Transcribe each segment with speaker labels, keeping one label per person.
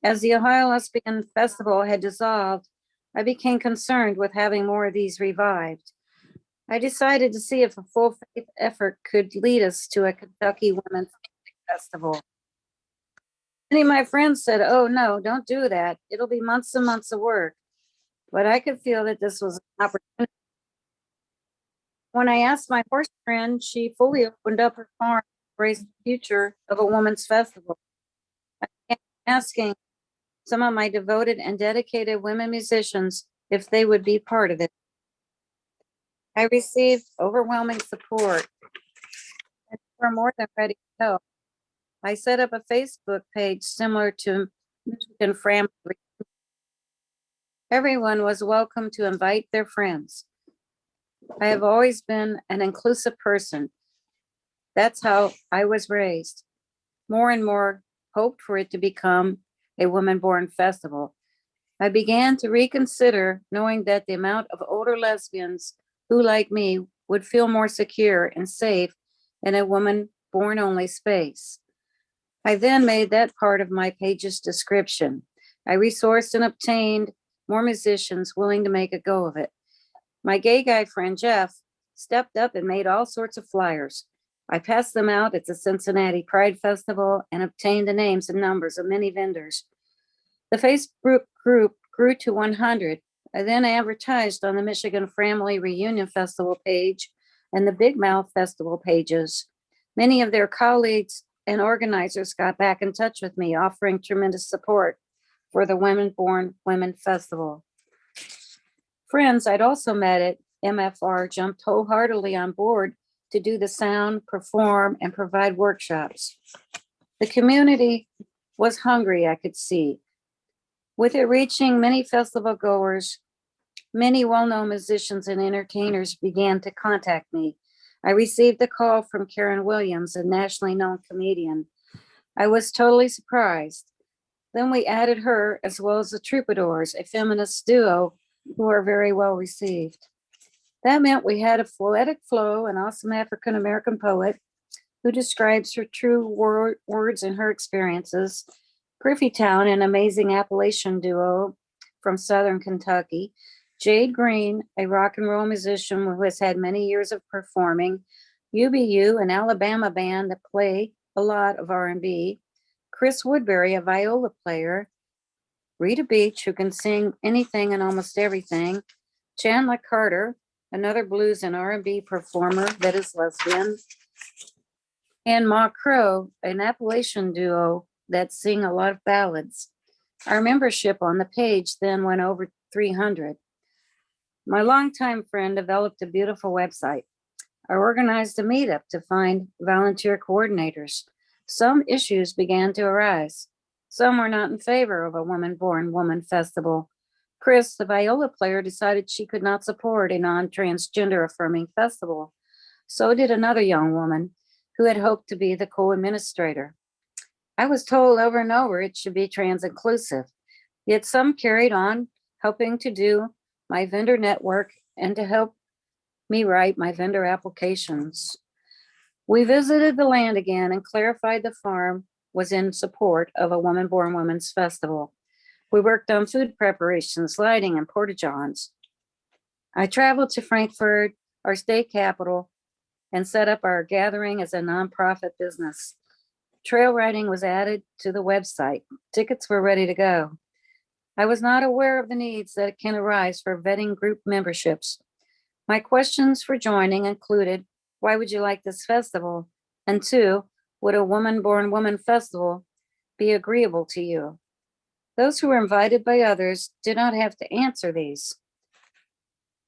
Speaker 1: As the Ohio Lesbian Festival had dissolved, I became concerned with having more of these revived. I decided to see if a full faith effort could lead us to a Kentucky Women's Festival. Many of my friends said, "Oh, no, don't do that. It'll be months and months of work." But I could feel that this was an opportunity. When I asked my horse friend, she fully opened up her farm to embrace the future of a women's festival. I began asking some of my devoted and dedicated women musicians if they would be part of it. I received overwhelming support and were more than ready to help. I set up a Facebook page similar to Michigan Family. Everyone was welcome to invite their friends. I have always been an inclusive person. That's how I was raised. More and more hoped for it to become a woman-born festival. I began to reconsider, knowing that the amount of older lesbians who, like me, would feel more secure and safe in a woman-born only space. I then made that part of my page's description. I resourced and obtained more musicians willing to make a go of it. My gay guy friend Jeff stepped up and made all sorts of flyers. I passed them out at the Cincinnati Pride Festival and obtained the names and numbers of many vendors. The Facebook group grew to 100. I then advertised on the Michigan Family Reunion Festival page and the Big Mouth Festival pages. Many of their colleagues and organizers got back in touch with me, offering tremendous support for the Women Born Women Festival. Friends I'd also met at MFR jumped wholeheartedly on board to do the sound, perform, and provide workshops. The community was hungry, I could see. With it reaching many festival goers, many well-known musicians and entertainers began to contact me. I received a call from Karen Williams, a nationally known comedian. I was totally surprised. Then we added her as well as the Troubadours, a feminist duo who are very well received. That meant we had a poetic flow, an awesome African-American poet who describes her true words and her experiences. Town, an amazing Appalachian duo from Southern Kentucky. Jade Green, a rock and roll musician who has had many years of performing. UBU, an Alabama band that play a lot of R&B. Chris Woodbury, a viola player. Rita Beach, who can sing anything and almost everything. Chandler Carter, another blues and R&B performer that is lesbian. And Ma Crow, an Appalachian duo that sing a lot of ballads. Our membership on the page then went over 300. My longtime friend developed a beautiful website. I organized a meetup to find volunteer coordinators. Some issues began to arise. Some were not in favor of a woman-born woman festival. Chris, the viola player, decided she could not support a non-transgender affirming festival. So did another young woman who had hoped to be the co-administrator. I was told over and over it should be trans inclusive, yet some carried on helping to do my vendor network and to help me write my vendor applications. We visited the land again and clarified the farm was in support of a woman-born women's festival. We worked on food preparations, lighting, and porta-johns. I traveled to Frankfurt, our state capital, and set up our gathering as a nonprofit business. Trail riding was added to the website. Tickets were ready to go. I was not aware of the needs that can arise for vetting group memberships. My questions for joining included, why would you like this festival? And 2, would a woman-born woman festival be agreeable to you? Those who were invited by others did not have to answer these.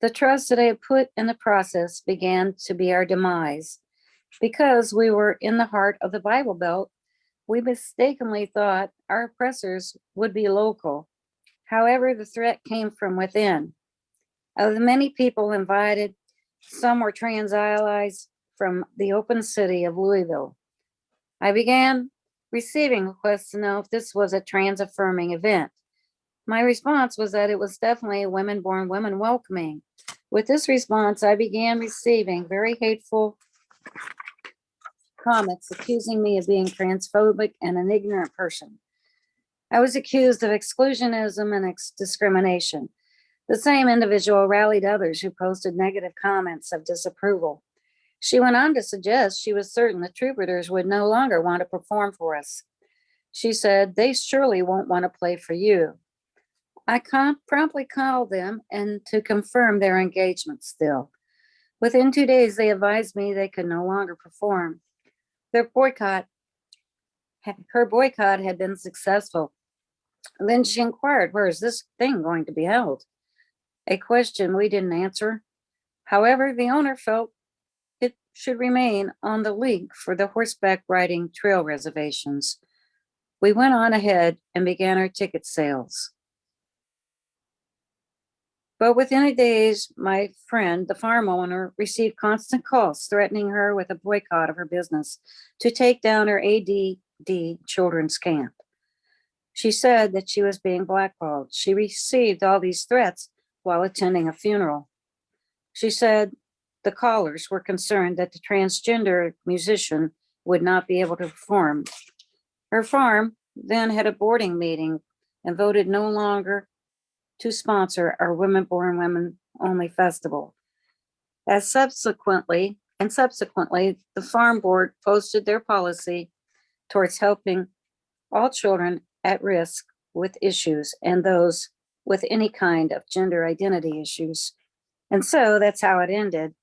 Speaker 1: The trust that I had put in the process began to be our demise. Because we were in the heart of the Bible Belt, we mistakenly thought our oppressors would be local. However, the threat came from within. Of the many people invited, some were trans allies from the open city of Louisville. I began receiving requests to know if this was a trans affirming event. My response was that it was definitely a women-born women welcoming. With this response, I began receiving very hateful comments accusing me of being transphobic and an ignorant person. I was accused of exclusionism and discrimination. The same individual rallied others who posted negative comments of disapproval. She went on to suggest she was certain the troubadours would no longer want to perform for us. She said, "They surely won't want to play for you." I promptly called them and to confirm their engagement still. Within 2 days, they advised me they could no longer perform. Her boycott had been successful. Then she inquired, "Where is this thing going to be held?" A question we didn't answer. However, the owner felt it should remain on the link for the horseback riding trail reservations. We went on ahead and began our ticket sales. But within a days, my friend, the farm owner, received constant calls threatening her with a boycott of her business to take down her ADD children's camp. She said that she was being blackballed. She received all these threats while attending a funeral. She said the callers were concerned that the transgender musician would not be able to perform. Her farm then had a boarding meeting and voted no longer to sponsor our Women Born Women Only festival. Subsequently, the farm board posted their policy towards helping all children at risk with issues and those with any kind of gender identity issues. And so that's how it ended.